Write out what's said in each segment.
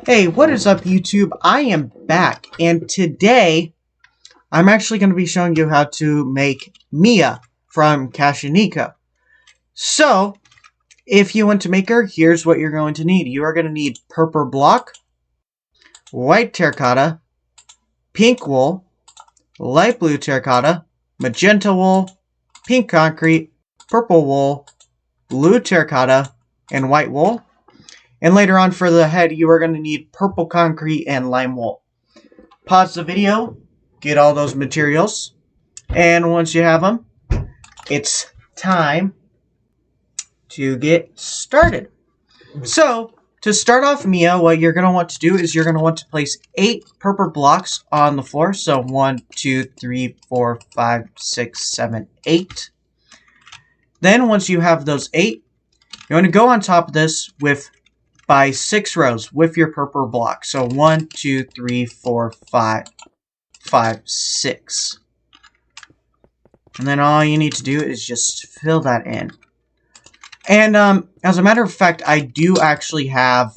Hey, what is up, YouTube? I am back, and today I'm actually going to be showing you how to make Mia from Cash and Nico. So, if you want to make her, here's what you're going to need. You are going to need purple block, white terracotta, pink wool, light blue terracotta, magenta wool, pink concrete, purple wool, blue terracotta, and white wool. And later on for the head, you are going to need purple concrete and lime wool. Pause the video, get all those materials, and once you have them, it's time to get started. So, to start off Mia, what you're going to want to do is you're going to want to place 8 purple blocks on the floor. So 1, 2, 3, 4, 5, 6, 7, 8. Then once you have those 8, you want to go on top of this by 6 rows with your purple block. So 1, 2, 3, 4, 5, 6. And then all you need to do is just fill that in. And as a matter of fact, I do actually have,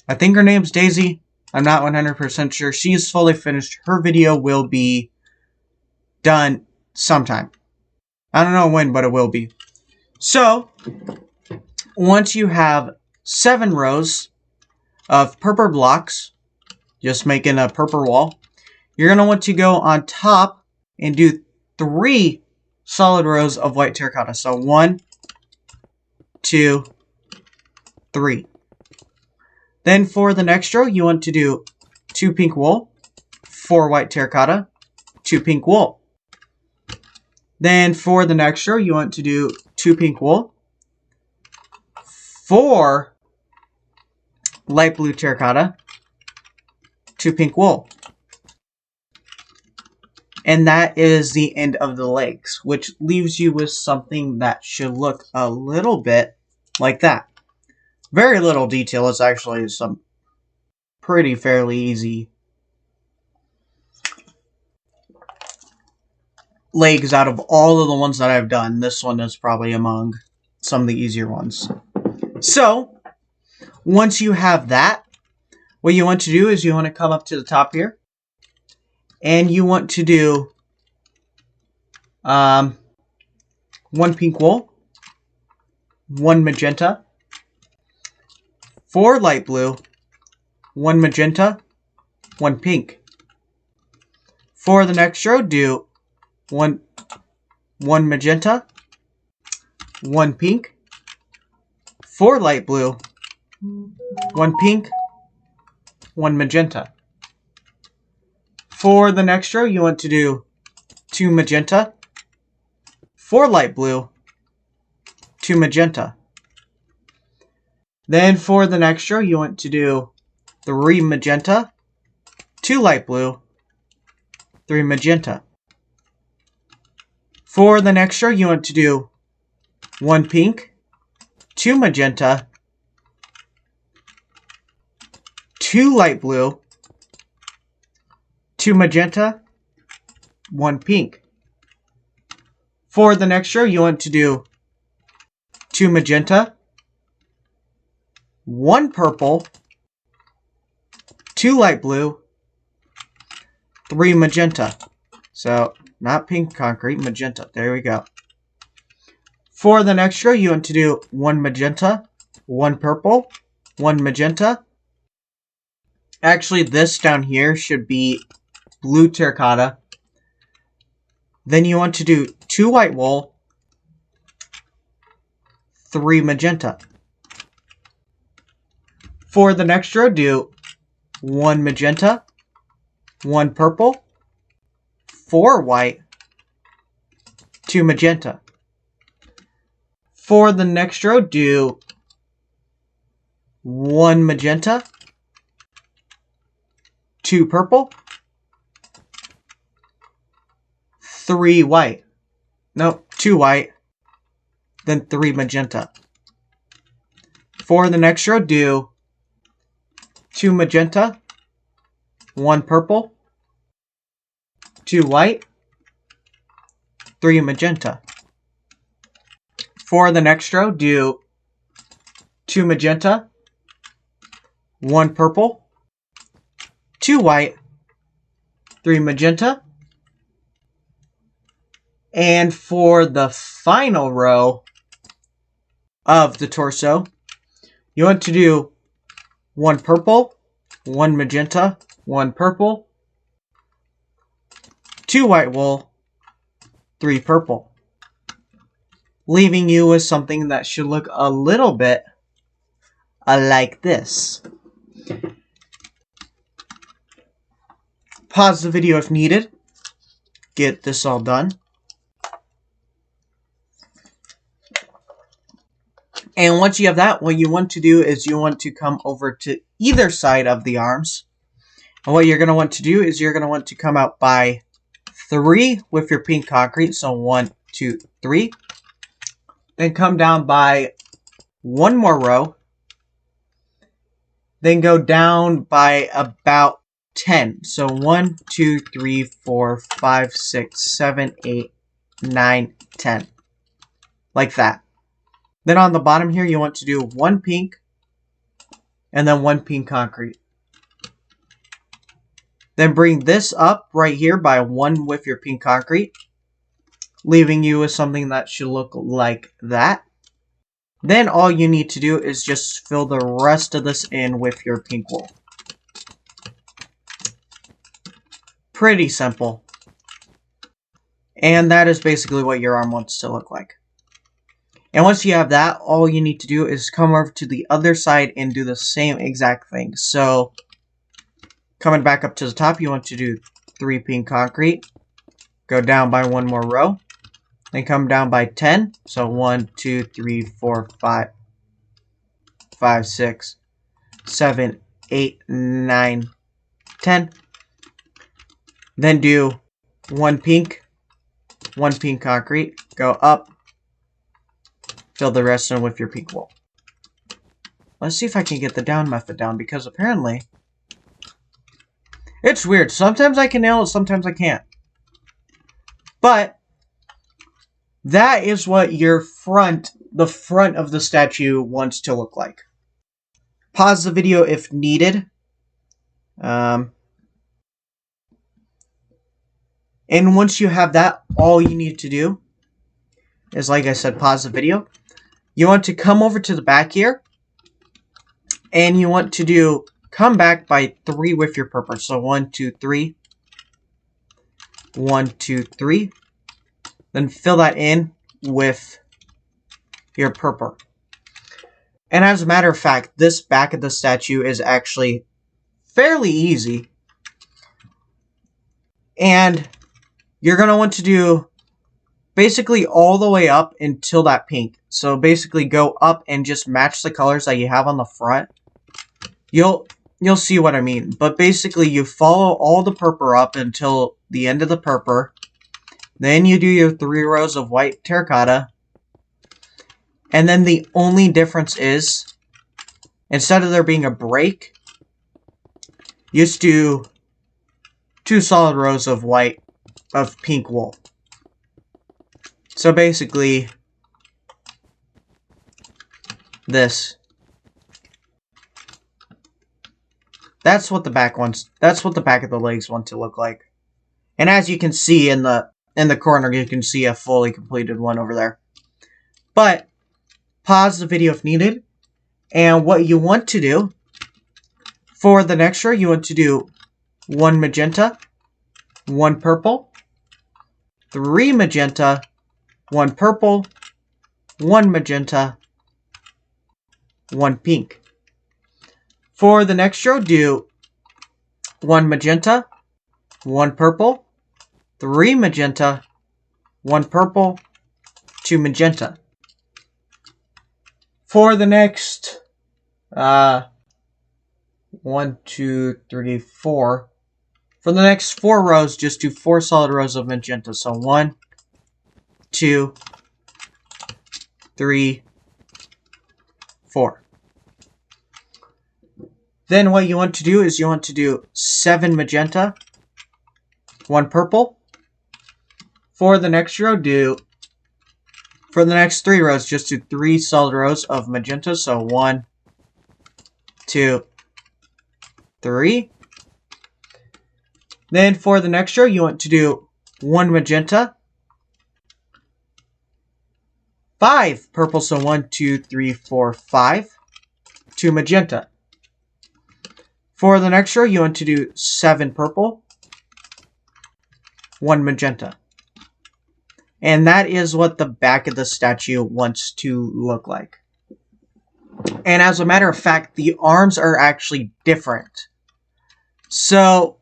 I think her name's Daisy. I'm not 100% sure. She is fully finished. Her video will be done sometime. I don't know when, but it will be. So, once you have 7 rows of purple blocks, just making a purple wall, you're going to want to go on top and do 3 solid rows of white terracotta. So 1, 2, 3. Then for the next row, you want to do 2 pink wool, 4 white terracotta, 2 pink wool. Then for the next row, you want to do 2 pink wool, 4 light blue terracotta, 2 pink wool. And that is the end of the legs, which leaves you with something that should look a little bit like that. Very little detail. It's actually some fairly easy legs out of all of the ones that I've done. This one is probably among some of the easier ones. So, once you have that, what you want to do is you want to come up to the top here. And you want to do 1 pink wool, 1 magenta, 4 light blue, 1 magenta, 1 pink. For the next row, do 1 magenta, 1 pink, 4 light blue, 1 pink, 1 magenta. For the next row, you want to do 2 magenta, 4 light blue, 2 magenta. Then for the next row, you want to do 3 magenta, 2 light blue, 3 magenta. For the next row, you want to do 1 pink, 2 magenta, 2 light blue, 2 magenta, 1 pink. For the next row, you want to do 2 magenta, 1 purple, 2 light blue, 3 magenta. So, not pink concrete, magenta. There we go. For the next row, you want to do 1 magenta, 1 purple, 1 magenta. Actually, this down here should be blue terracotta. Then you want to do 2 white wool, 3 magenta. For the next row, do 1 magenta, 1 purple, 4 white, 2 magenta. For the next row, do 1 magenta, 2 purple, 3 white. Nope, 2 white, then 3 magenta. For the next row, do 2 magenta, 1 purple, 2 white, 3 magenta. For the next row, do 2 magenta, 1 purple, 2 white, 3 magenta. And for the final row of the torso, you want to do 1 purple, 1 magenta, 1 purple, 2 white wool, 3 purple, leaving you with something that should look a little bit like this. Pause the video if needed. Get this all done. And once you have that, what you want to do is you want to come over to either side of the arms. And what you're going to want to do is you're going to want to come out by 3 with your pink concrete. So 1, 2, 3. Then come down by 1 more row. Then go down by about 10. So 1, 2, 3, 4, 5, 6, 7, 8, 9, 10. Like that. Then on the bottom here, you want to do 1 pink and then 1 pink concrete. Then bring this up right here by 1 with your pink concrete, leaving you with something that should look like that. Then all you need to do is just fill the rest of this in with your pink wool. Pretty simple. And that is basically what your arm wants to look like. And once you have that, all you need to do is come over to the other side and do the same exact thing. So, coming back up to the top, you want to do 3 pink concrete. Go down by 1 more row. Then come down by 10. So 1, 2, 3, 4, 5, 6, 7, 8, 9, 10. Then do 1 pink, 1 pink concrete. Go up. Fill the rest in with your pink wool. Let's see if I can get the down method down, because apparently it's weird. Sometimes I can nail it, sometimes I can't. But that is what your the front of the statue wants to look like. Pause the video if needed. And once you have that, all you need to do is, like I said, pause the video. You want to come over to the back here, and you want to do come back by 3 with your purple. So 1, 2, 3. 1, 2, 3. Then fill that in with your purple. And as a matter of fact, this back of the statue is actually fairly easy. And you're going to want to do basically all the way up until that pink. So basically go up and just match the colors that you have on the front. You'll see what I mean. But basically you follow all the purple up until the end of the purple. Then you do your 3 rows of white terracotta. And then the only difference is, instead of there being a break, you just do 2 solid rows of pink wool. So basically, this. That's what the back wants. That's what the back of the legs want to look like. And as you can see in the corner, you can see a fully completed one over there. But pause the video if needed. And what you want to do for the next row, you want to do 1 magenta, 1 purple, 3 magenta, 1 purple, 1 magenta, 1 pink. For the next row, do 1 magenta, 1 purple, 3 magenta, 1 purple, 2 magenta. For the next 1, 2, 3, 4. For the next 4 rows, just do 4 solid rows of magenta. So 1, 2, 3, 4. Then what you want to do is you want to do 7 magenta, 1 purple. For the next row, for the next 3 rows, just do 3 solid rows of magenta. So 1, 2, 3. Then for the next row, you want to do 1 magenta, 5 purple, so 1, 2, 3, 4, 5, 2 magenta. For the next row, you want to do 7 purple, 1 magenta. And that is what the back of the statue wants to look like. And as a matter of fact, the arms are actually different. So,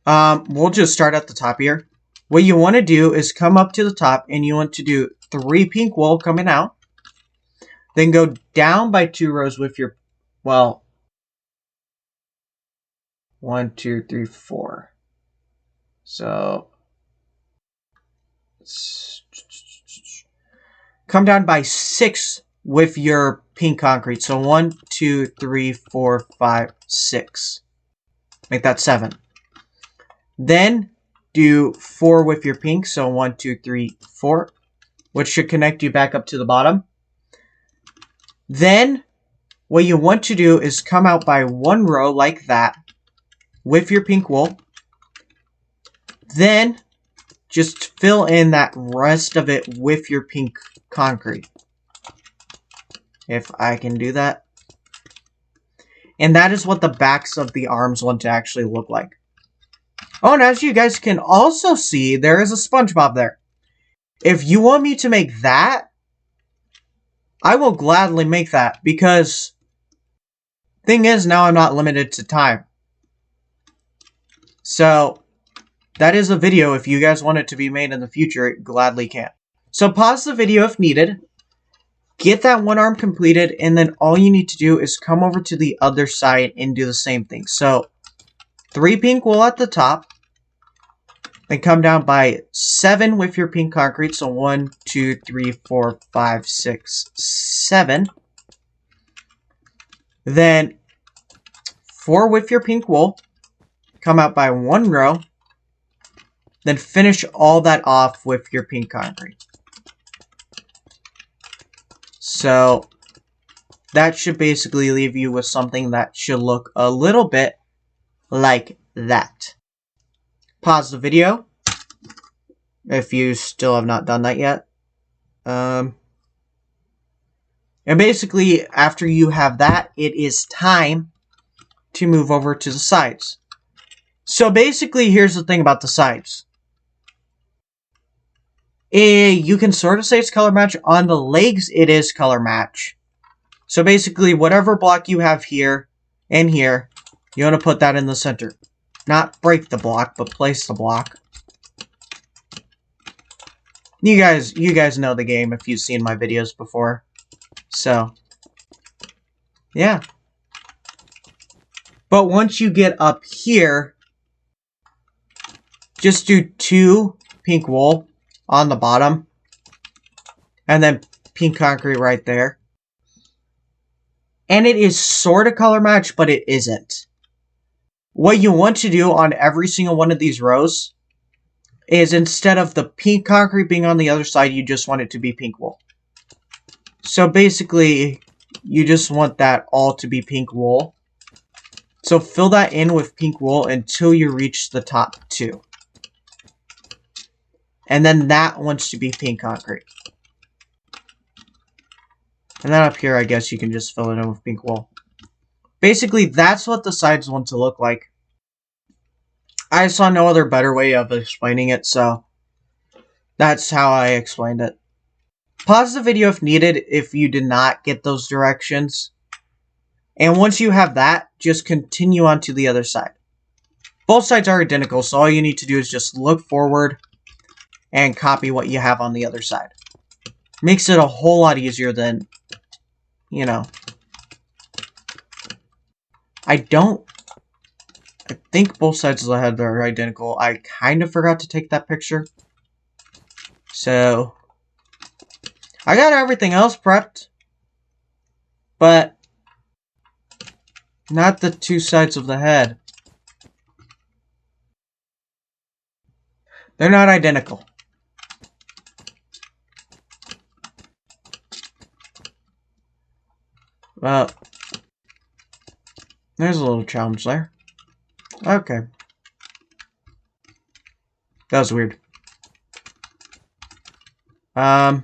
we'll just start at the top here. What you want to do is come up to the top and you want to do 3 pink wool coming out. Then go down by 2 rows with your, well, 1, 2, 3, 4. So, come down by 6 with your pink concrete. So 1, 2, 3, 4, 5, 6. Make that 7. Then do 4 with your pink. So 1, 2, 3, 4. Which should connect you back up to the bottom. Then what you want to do is come out by 1 row like that with your pink wool. Then just fill in that rest of it with your pink concrete. If I can do that. And that is what the backs of the arms want to actually look like. Oh, and as you guys can also see, there is a SpongeBob there. If you want me to make that, I will gladly make that, because thing is, now I'm not limited to time. So, that is a video. If you guys want it to be made in the future, it gladly can. So pause the video if needed. Get that one arm completed, and then all you need to do is come over to the other side and do the same thing. So, 3 pink wool at the top. Then come down by 7 with your pink concrete. So 1, 2, 3, 4, 5, 6, 7. Then 4 with your pink wool. Come out by 1 row. Then finish all that off with your pink concrete. So that should basically leave you with something that should look a little bit like that. Pause the video if you still have not done that yet. And basically, after you have that, it is time to move over to the sides. So basically, here's the thing about the sides. You can sort of say it's color match. On the legs, it is color match. So basically, whatever block you have here and here, you want to put that in the center. Not break the block, but place the block. You guys know the game if you've seen my videos before. So, yeah. But once you get up here, just do 2 pink wool on the bottom. And then pink concrete right there. And it is sort of color match, but it isn't. What you want to do on every single one of these rows is, instead of the pink concrete being on the other side, you just want it to be pink wool. So basically, you just want that all to be pink wool. So fill that in with pink wool until you reach the top 2. And then that wants to be pink concrete. And then up here, I guess you can just fill it in with pink wool. Basically, that's what the sides want to look like. I saw no other better way of explaining it, so that's how I explained it. Pause the video if needed if you did not get those directions. And once you have that, just continue on to the other side. Both sides are identical, so all you need to do is just look forward and copy what you have on the other side. Makes it a whole lot easier than, you know. I think both sides of the head are identical. I kind of forgot to take that picture. So, I got everything else prepped. But not the 2 sides of the head. They're not identical. Well, there's a little challenge there. Okay. That was weird. Okay.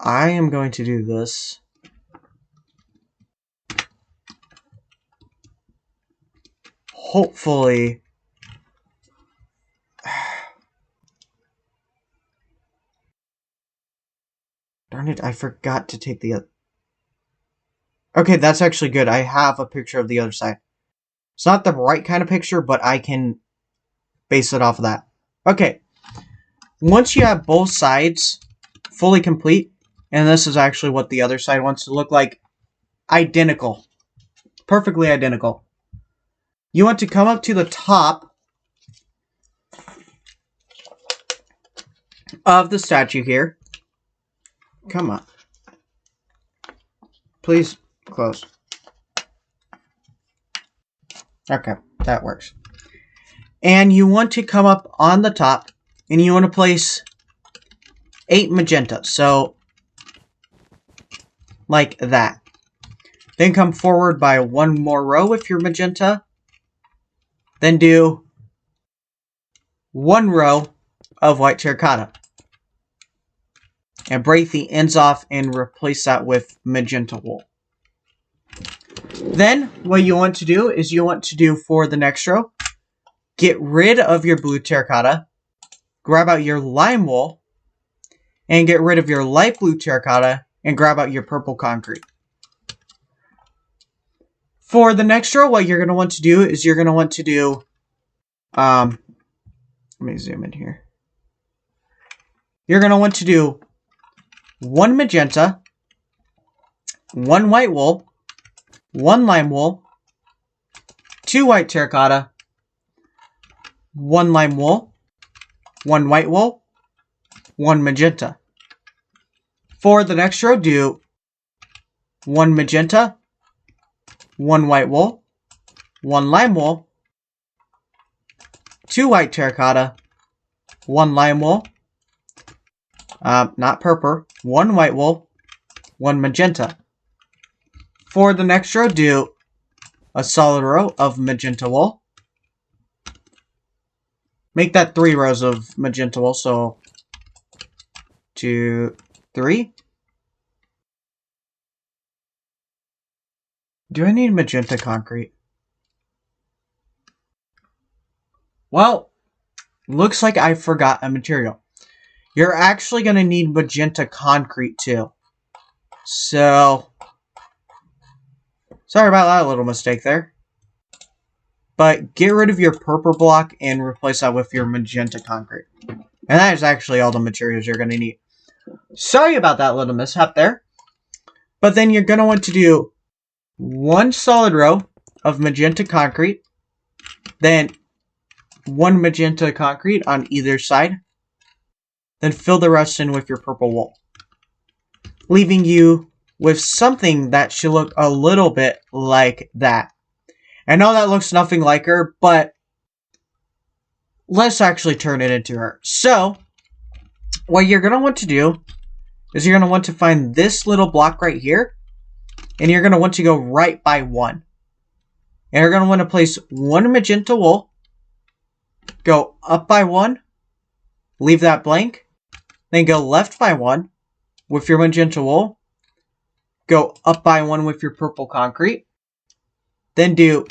I am going to do this. Hopefully. Darn it, I forgot to take the other. Okay, that's actually good. I have a picture of the other side. It's not the right kind of picture, but I can base it off of that. Okay. Once you have both sides fully complete, and this is actually what the other side wants to look like, identical. Perfectly identical. You want to come up to the top of the statue here. Come on. Please close. Okay, that works. And you want to come up on the top, and you want to place 8 magenta. So, like that. Then come forward by 1 more row with your magenta. Then do 1 row of white terracotta. And break the ends off and replace that with magenta wool. Then, what you want to do is you want to do for the next row, get rid of your blue terracotta, grab out your lime wool, and get rid of your light blue terracotta, and grab out your purple concrete. For the next row, what you're going to want to do is you're going to want to do, let me zoom in here. You're going to want to do 1 magenta, 1 white wool, 1 lime wool, 2 white terracotta, 1 lime wool, 1 white wool, 1 magenta. For the next row, do 1 magenta, 1 white wool, 1 lime wool, 2 white terracotta, 1 lime wool, not purple, 1 white wool, 1 magenta. For the next row, do a solid row of magenta wool. Make that 3 rows of magenta wool, so 2, 3. Do I need magenta concrete? Well, looks like I forgot a material. You're actually going to need magenta concrete too. So, sorry about that little mistake there. But get rid of your purple block and replace that with your magenta concrete. And that is actually all the materials you're going to need. Sorry about that little mishap there. But then you're going to want to do 1 solid row of magenta concrete. Then 1 magenta concrete on either side. Then fill the rest in with your purple wool. Leaving you with something that should look a little bit like that. I know that looks nothing like her, but let's actually turn it into her. So, what you're going to want to do is you're going to want to find this little block right here. And you're going to want to go right by 1. And you're going to want to place 1 magenta wool. Go up by 1. Leave that blank. Then go left by 1 with your magenta wool. Go up by 1 with your purple concrete. Then do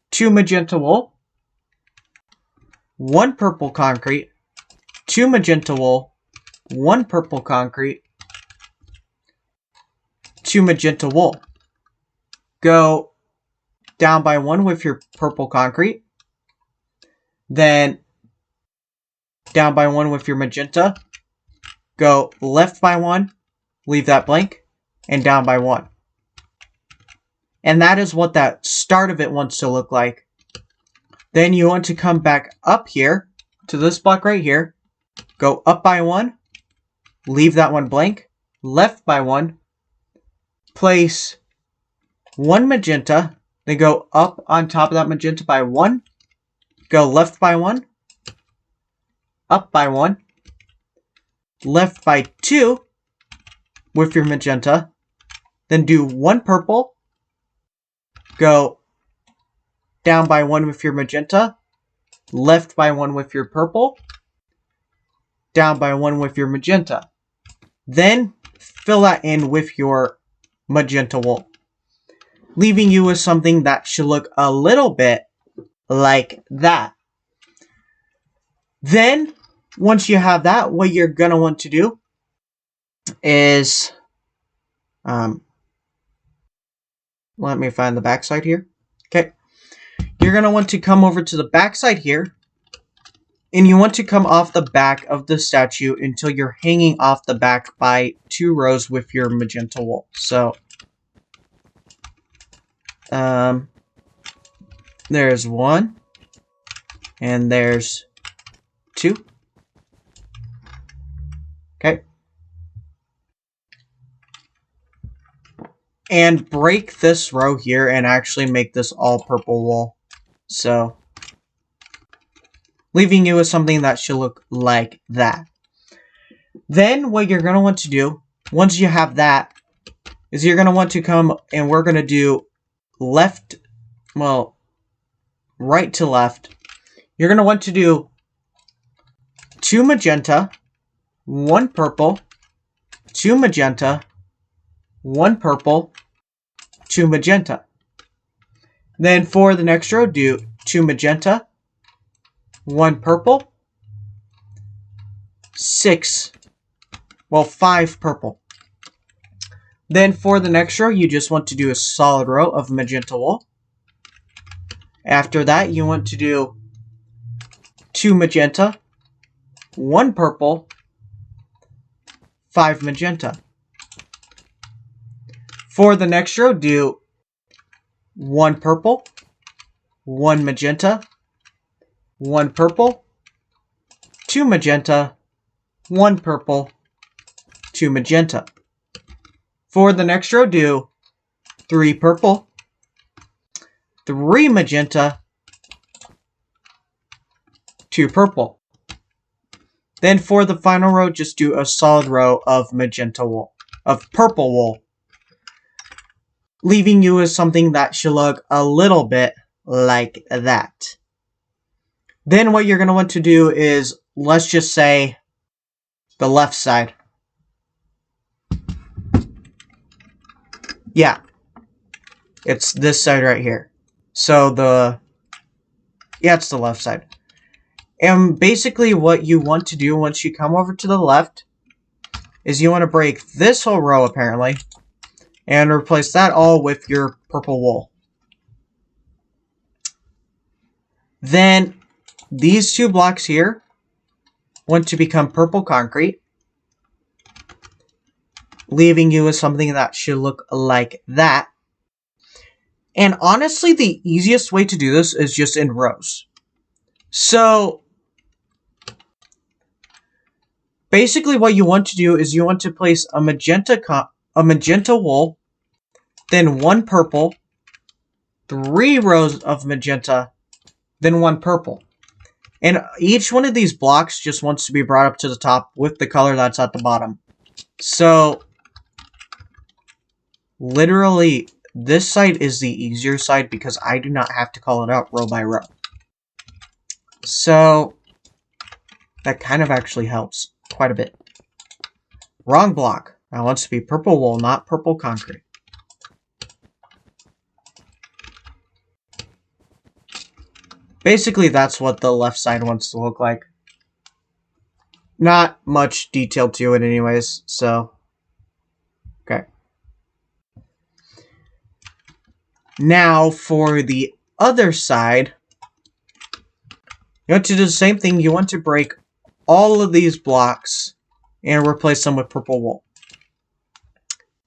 2 magenta wool, 1 purple concrete, 2 magenta wool, 1 purple concrete, 2 magenta wool. Go down by 1 with your purple concrete. Then down by 1 with your magenta. Go left by 1, leave that blank, and down by 1. And that is what that start of it wants to look like. Then you want to come back up here to this block right here. Go up by 1, leave that one blank, left by 1, place 1 magenta, then go up on top of that magenta by 1, go left by 1, up by 1, left by 2 with your magenta, then do 1 purple, go down by 1 with your magenta, left by 1 with your purple, down by 1 with your magenta. Then fill that in with your magenta wool, leaving you with something that should look a little bit like that. Then, once you have that, what you're going to want to do is, let me find the backside here. Okay. You're going to want to come over to the backside here, and you want to come off the back of the statue until you're hanging off the back by 2 rows with your magenta wool. So, there's 1, and there's 2. Okay. And break this row here and actually make this all purple wool. So, leaving you with something that should look like that. Then what you're going to want to do, once you have that, is you're going to want to come and we're going to do right to left. You're going to want to do 2 magenta, 1 purple, 2 magenta, 1 purple, 2 magenta. Then for the next row, do 2 magenta, 1 purple, 5 purple. Then for the next row, you just want to do a solid row of magenta wool. After that, you want to do 2 magenta, 1 purple, 5 magenta. For the next row, do 1 purple, 1 magenta, 1 purple, 2 magenta, 1 purple, 2 magenta. For the next row, do 3 purple, 3 magenta, 2 purple. Then for the final row, just do a solid row of magenta wool, of purple wool, leaving you with something that should look a little bit like that. Then what you're going to want to do is, let's just say, the left side. Yeah, it's this side right here. So it's the left side. And basically what you want to do once you come over to the left is you want to break this whole row apparently and replace that all with your purple wool. Then these 2 blocks here want to become purple concrete, leaving you with something that should look like that. And honestly, the easiest way to do this is just in rows. So, basically what you want to do is you want to place a magenta wool, then 1 purple, 3 rows of magenta, then 1 purple. And each one of these blocks just wants to be brought up to the top with the color that's at the bottom. So, literally, this side is the easier side because I do not have to call it out row by row. So, that kind of actually helps quite a bit. Wrong block. That wants to be purple wool, not purple concrete. Basically, that's what the left side wants to look like. Not much detail to it anyways, so. Okay. Now, for the other side, you want to do the same thing. You want to break all of these blocks and replace them with purple wool.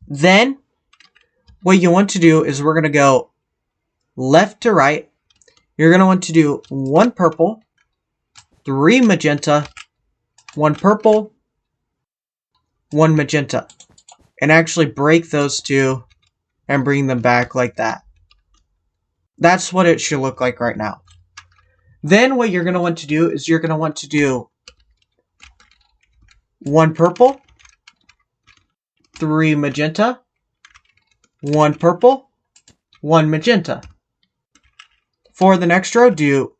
Then, what you want to do is we're going to go left to right. You're going to want to do 1 purple, 3 magenta, 1 purple, 1 magenta. And actually break those 2 and bring them back like that. That's what it should look like right now. Then what you're going to want to do is you're going to want to do 1 purple, 3 magenta, 1 purple, 1 magenta. For the next row, do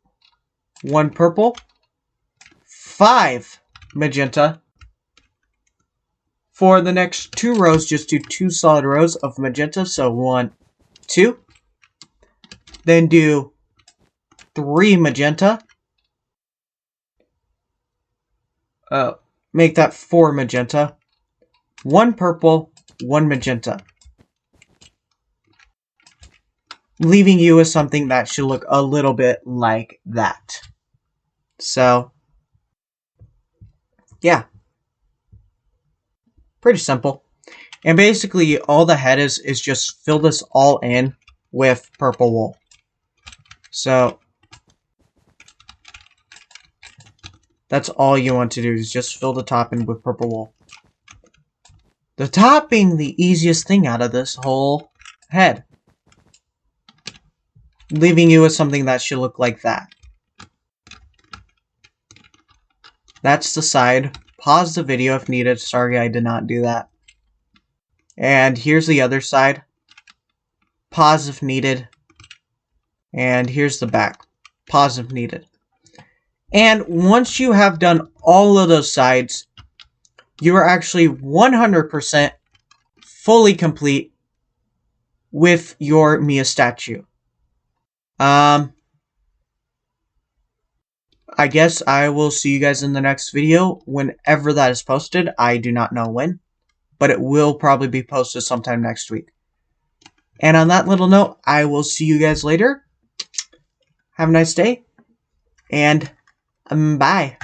1 purple, 5 magenta. For the next 2 rows, just do 2 solid rows of magenta. So 1, 2. Then do 3 magenta. Make that 4 magenta. 1 purple, 1 magenta. Leaving you with something that should look a little bit like that. So, yeah. Pretty simple. And basically, all the head is just fill this all in with purple wool. So, that's all you want to do, is just fill the top in with purple wool. The top being the easiest thing out of this whole head. Leaving you with something that should look like that. That's the side. Pause the video if needed. Sorry I did not do that. And here's the other side. Pause if needed. And here's the back. Pause if needed. And once you have done all of those sides, you are actually 100% fully complete with your Mia statue. I guess I will see you guys in the next video whenever that is posted. I do not know when, but it will probably be posted sometime next week. And on that little note, I will see you guys later. Have a nice day, and bye.